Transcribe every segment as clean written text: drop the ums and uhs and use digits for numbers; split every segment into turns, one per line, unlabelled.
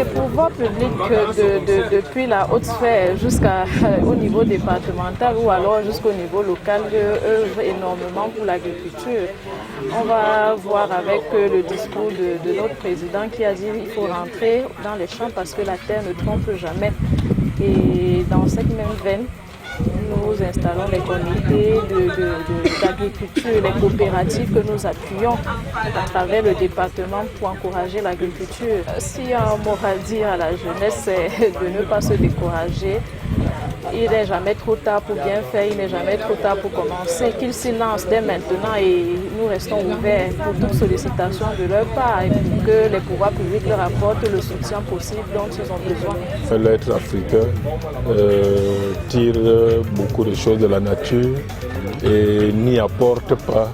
les pouvoirs publics, depuis la haute sphère jusqu'au niveau départemental ou alors jusqu'au niveau local, œuvrent énormément pour l'agriculture. On va voir avec le discours de notre président qui a dit qu'il faut rentrer dans les champs parce que la terre ne trompe jamais. Et dans cette même veine, nous installons les comités d'agriculture, les coopératives que nous appuyons à travers le département pour encourager l'agriculture. S'il y a un mot à dire à la jeunesse, c'est de ne pas se décourager. Il n'est jamais trop tard pour bien faire, il n'est jamais trop tard pour commencer. Qu'ils s'y lancent dès maintenant et nous restons ouverts pour toute sollicitation de leur part et pour que les pouvoirs publics leur apportent le soutien possible dont ils ont besoin.
L'être africain tire beaucoup de choses de la nature et n'y apporte pas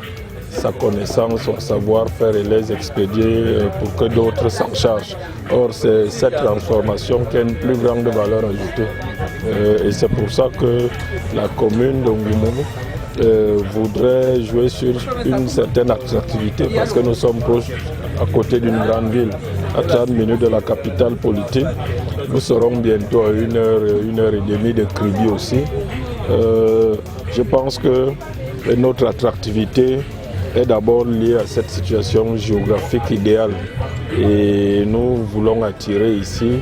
sa connaissance, son savoir-faire et les expédier pour que d'autres s'en chargent. Or, c'est cette transformation qui a une plus grande valeur ajoutée. Et c'est pour ça que la commune de Ngoumoumou voudrait jouer sur une certaine attractivité parce que nous sommes proches à côté d'une grande ville, à 30 minutes de la capitale politique. Nous serons bientôt à 1h30 de Kribi aussi. Je pense que notre attractivité est d'abord liée à cette situation géographique idéale. Et nous voulons attirer ici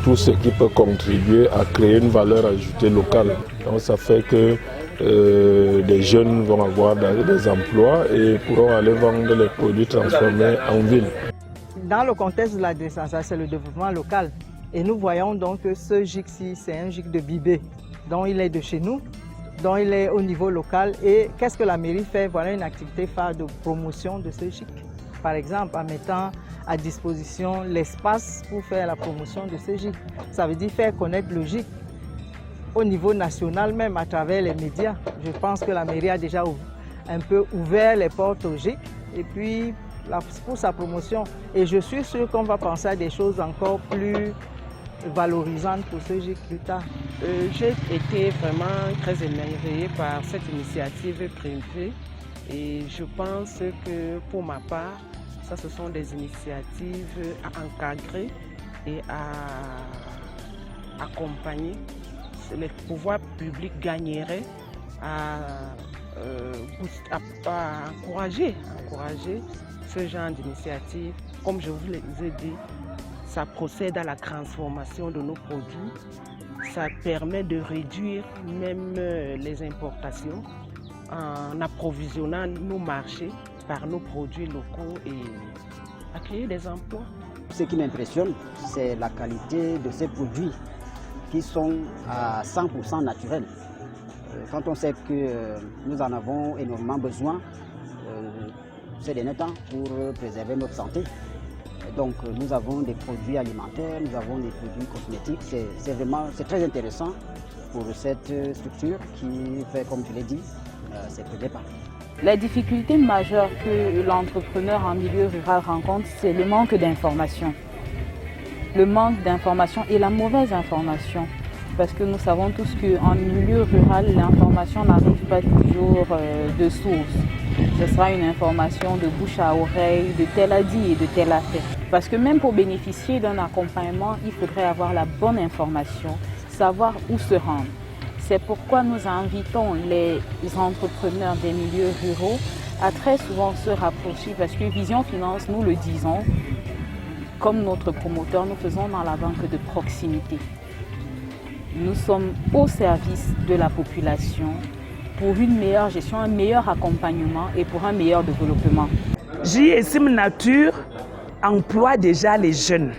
tout ce qui peut contribuer à créer une valeur ajoutée locale. Donc ça fait que des jeunes vont avoir des emplois et pourront aller vendre les produits transformés en ville.
Dans le contexte de la décentralisation, c'est le développement local. Et nous voyons donc que ce GIC-ci, c'est un GIC de Bibé, dont il est de chez nous, dont il est au niveau local. Et qu'est-ce que la mairie fait? Voilà une activité phare de promotion de ce GIC. Par exemple, en mettant à disposition l'espace pour faire la promotion de ce GIC. Ça veut dire faire connaître le GIC au niveau national, même à travers les médias. Je pense que la mairie a déjà un peu ouvert les portes au GIC et puis pour sa promotion. Et je suis sûr qu'on va penser à des choses encore plus valorisantes pour ce GIC plus tard.
J'ai été vraiment très émerveillée par cette initiative privée et je pense que pour ma part, ça, ce sont des initiatives à encadrer et à accompagner. Les pouvoirs publics gagneraient à encourager ce genre d'initiative. Comme je vous l'ai dit, ça procède à la transformation de nos produits. Ça permet de réduire même les importations en approvisionnant nos marchés par nos produits locaux et à créer des emplois.
Ce qui m'impressionne, c'est la qualité de ces produits qui sont à 100% naturels. Quand on sait que nous en avons énormément besoin ces derniers temps pour préserver notre santé. Donc nous avons des produits alimentaires, nous avons des produits cosmétiques. C'est très intéressant pour cette structure qui fait, comme je l'ai dit, ses premiers pas.
La difficulté majeure que l'entrepreneur en milieu rural rencontre, c'est le manque d'information. Le manque d'information et la mauvaise information. Parce que nous savons tous qu'en milieu rural, l'information n'arrive pas toujours de source. Ce sera une information de bouche à oreille, de tel a dit et de tel a fait. Parce que même pour bénéficier d'un accompagnement, il faudrait avoir la bonne information, savoir où se rendre. C'est pourquoi nous invitons les entrepreneurs des milieux ruraux à très souvent se rapprocher parce que Vision Finance, nous le disons, comme notre promoteur, nous faisons dans la banque de proximité. Nous sommes au service de la population pour une meilleure gestion, un meilleur accompagnement et pour un meilleur développement.
JSM Nature emploie déjà les jeunes.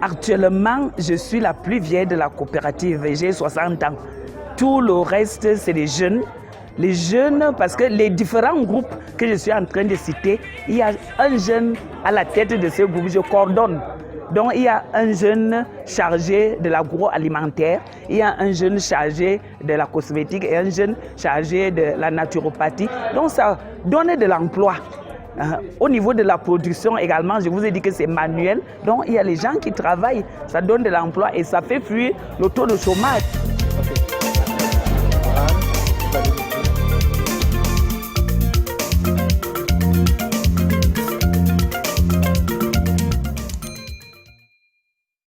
Actuellement, je suis la plus vieille de la coopérative, j'ai 60 ans. Tout le reste, c'est les jeunes. Les jeunes, parce que les différents groupes que je suis en train de citer, il y a un jeune à la tête de ce groupe, je coordonne. Donc il y a un jeune chargé de l'agroalimentaire, il y a un jeune chargé de la cosmétique et un jeune chargé de la naturopathie. Donc ça donne de l'emploi. Au niveau de la production également, je vous ai dit que c'est manuel. Donc il y a les gens qui travaillent, ça donne de l'emploi et ça fait fuir le taux de chômage.